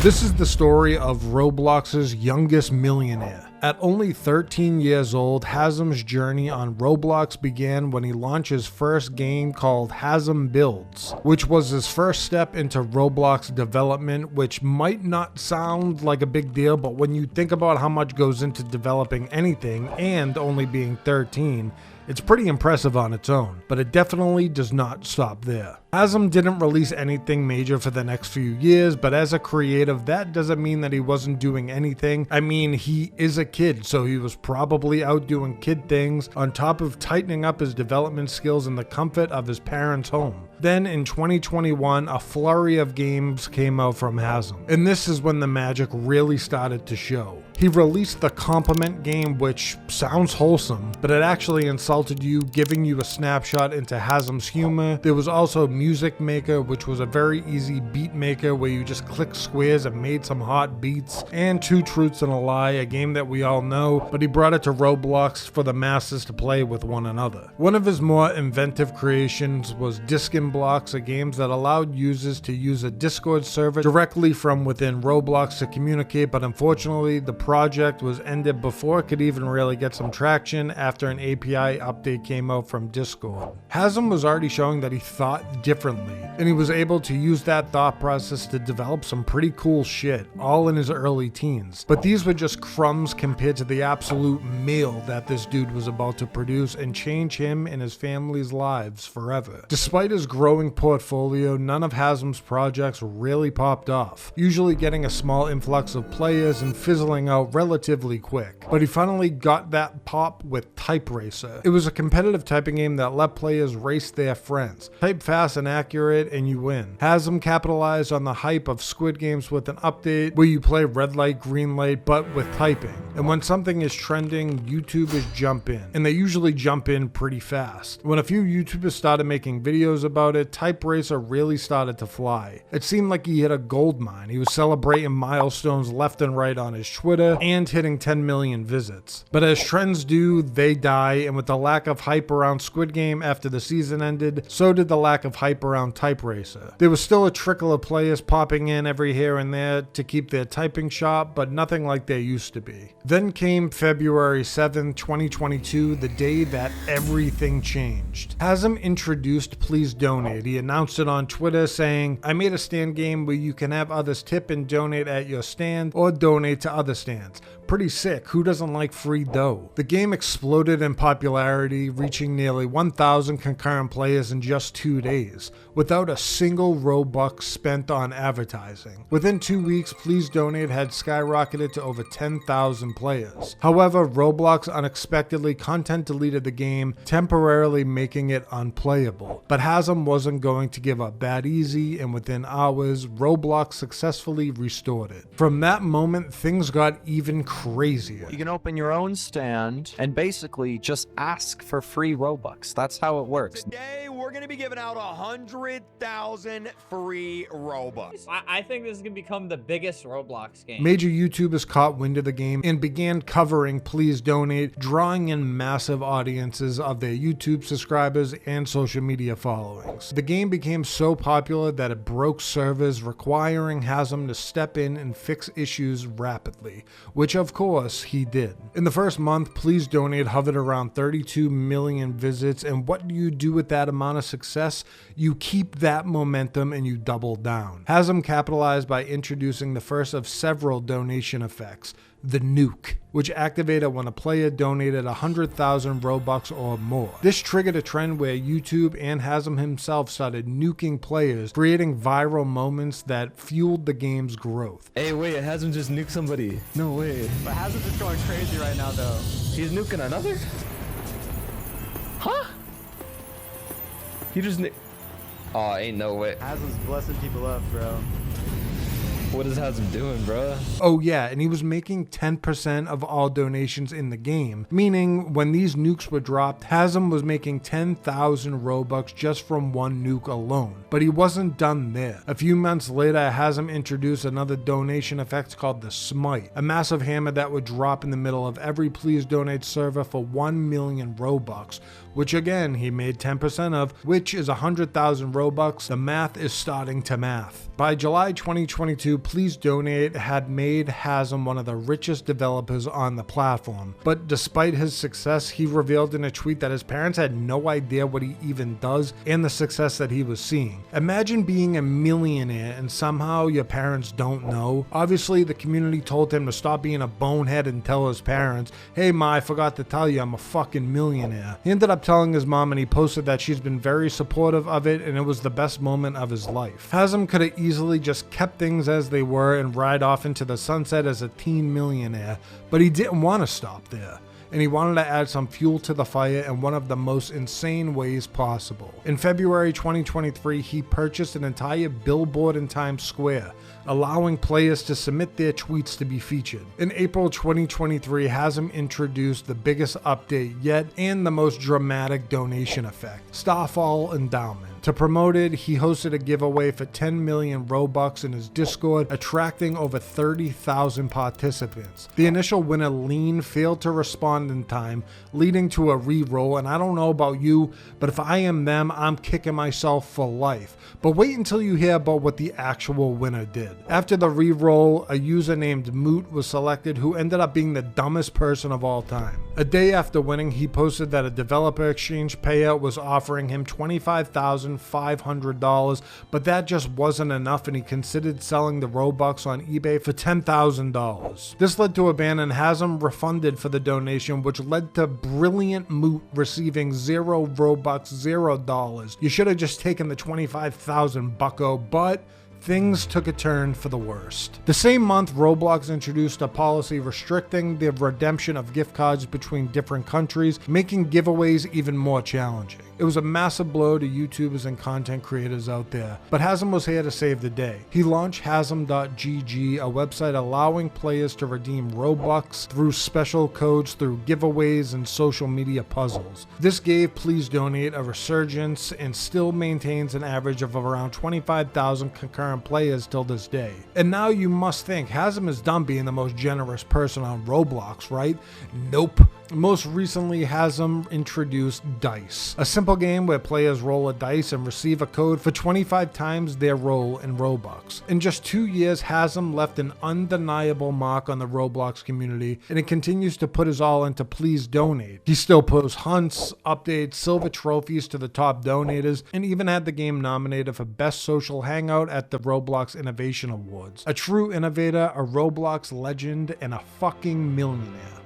This is the story of Roblox's youngest millionaire. At only 13 years old, Hazm's journey on Roblox began when he launched his first game called Hazm Builds, which was his first step into Roblox development, which might not sound like a big deal, but when you think about how much goes into developing anything and only being 13, it's pretty impressive on its own, but it definitely does not stop there. Hazm didn't release anything major for the next few years, but as a creative, that doesn't mean that he wasn't doing anything. I mean, he is a kid, so he was probably out doing kid things on top of tightening up his development skills in the comfort of his parents' home. Then in 2021, a flurry of games came out from Hazm, and this is when the magic really started to show. He released the Compliment game, which sounds wholesome, but it actually insulted you, giving you a snapshot into Hazm's humor. There was also Music Maker, which was a very easy beat maker where you just clicked squares and made some hot beats, and Two Truths and a Lie, a game that we all know, but he brought it to Roblox for the masses to play with one another. One of his more inventive creations was Disc and Blocks, a game that allowed users to use a Discord server directly from within Roblox to communicate, but unfortunately the project was ended before it could even really get some traction after an API update came out from Discord. Hazm was already showing that he thought differently, and he was able to use that thought process to develop some pretty cool shit, all in his early teens. But these were just crumbs compared to the absolute meal that this dude was about to produce and change him and his family's lives forever. Despite his growing portfolio, none of Hazm's projects really popped off, usually getting a small influx of players and fizzling out relatively quick. But he finally got that pop with Type Racer. It was a competitive typing game that let players race their friends. Type fast and accurate and you win. Hazm capitalized on the hype of Squid Games with an update where you play red light, green light, but with typing. And when something is trending, YouTubers jump in. And they usually jump in pretty fast. When a few YouTubers started making videos about it, Type Racer really started to fly. It seemed like he hit a gold mine. He was celebrating milestones left and right on his Twitter and hitting 10 million visits. But as trends do, they die, and with the lack of hype around Squid Game after the season ended, so did the lack of hype around Type Racer. There was still a trickle of players popping in every here and there to keep their typing sharp, but nothing like there used to be. Then came February 7th, 2022, the day that everything changed. Hazm introduced Please Donate. He announced it on Twitter saying, "I made a stand game where you can have others tip and donate at your stand or donate to other stands. Pretty sick. Who doesn't like free dough?" The game exploded in popularity, reaching nearly 1,000 concurrent players in just 2 days, without a single Robux spent on advertising. Within 2 weeks, Please Donate had skyrocketed to over 10,000 players. However, Roblox unexpectedly content deleted the game, temporarily making it unplayable. But Hazm wasn't going to give up that easy, and within hours, Roblox successfully restored it. From that moment, things got even crazier. You can open your own stand and basically just ask for free Robux. That's how it works. Today, we're going to be giving out 100,000 free Robux. I think this is going to become the biggest Roblox game. Major YouTubers caught wind of the game and began covering Please Donate, drawing in massive audiences of their YouTube subscribers and social media followings. The game became so popular that it broke servers, requiring Hazm to step in and fix issues rapidly, which of course he did. In the first month, Please Donate hovered around 32 million visits, and what do you do with that amount of success? You keep that momentum and you double down. Hazm capitalized by introducing the first of several donation effects, the nuke, which activated when a player donated 100,000 Robux or more. This triggered a trend where YouTube and Hazm himself started nuking players, creating viral moments that fueled the game's growth. Hey, wait, Hazm just nuked somebody. No way. But Hazard's just going crazy right now, though. He's nuking another? Huh? He just Oh, ain't no way. Hazard's blessing people up, bro. What is Hazm doing, bro? Oh yeah, and he was making 10% of all donations in the game, meaning when these nukes were dropped, Hazm was making 10,000 Robux just from one nuke alone. But he wasn't done there. A few months later, Hazm introduced another donation effect called the Smite, a massive hammer that would drop in the middle of every Please Donate server for 1 million Robux, which again, he made 10% of, which is 100,000 Robux. The math is starting to math. By July 2022, Please Donate had made Hasm one of the richest developers on the platform. But despite his success, he revealed in a tweet that his parents had no idea what he even does and the success that he was seeing. Imagine being a millionaire and somehow your parents don't know. Obviously, the community told him to stop being a bonehead and tell his parents, "Hey ma, I forgot to tell you I'm a fucking millionaire." He ended up telling his mom, and he posted that she's been very supportive of it and it was the best moment of his life. Hasm could have easily just kept things as they were and ride off into the sunset as a teen millionaire, but he didn't want to stop there, and he wanted to add some fuel to the fire in one of the most insane ways possible. In February 2023, he purchased an entire billboard in Times Square, allowing players to submit their tweets to be featured. In April 2023, Hasm introduced the biggest update yet and the most dramatic donation effect, Starfall Endowment. To promote it, he hosted a giveaway for 10 million Robux in his Discord, attracting over 30,000 participants. The initial winner, Lean, failed to respond in time, leading to a re-roll, and I don't know about you, but if I am them, I'm kicking myself for life. But wait until you hear about what the actual winner did. After the re-roll, a user named Moot was selected, who ended up being the dumbest person of all time. A day after winning, he posted that a developer exchange payout was offering him $25,500, but that just wasn't enough, and he considered selling the Robux on eBay for $10,000. This led to a ban, and Hasm refunded for the donation, which led to brilliant Moot receiving 0 Robux, $0. You should have just taken the 25,000 bucko, but things took a turn for the worst. The same month, Roblox introduced a policy restricting the redemption of gift cards between different countries, making giveaways even more challenging. It was a massive blow to YouTubers and content creators out there, but Hasm was here to save the day. He launched Hasm.gg, a website allowing players to redeem Robux through special codes, through giveaways, and social media puzzles. This gave Please Donate a resurgence and still maintains an average of around 25,000 concurrent players till this day. And now you must think, Hasm is done being the most generous person on Roblox, right? Nope. Most recently, Hasm introduced Dice, a simple game where players roll a dice and receive a code for 25 times their roll in Robux. In just 2 years, Hasm left an undeniable mark on the Roblox community, and it continues to put his all into Please Donate. He still posts hunts, updates, silver trophies to the top donators, and even had the game nominated for Best Social Hangout at the Roblox Innovation Awards. A true innovator, a Roblox legend, and a fucking millionaire.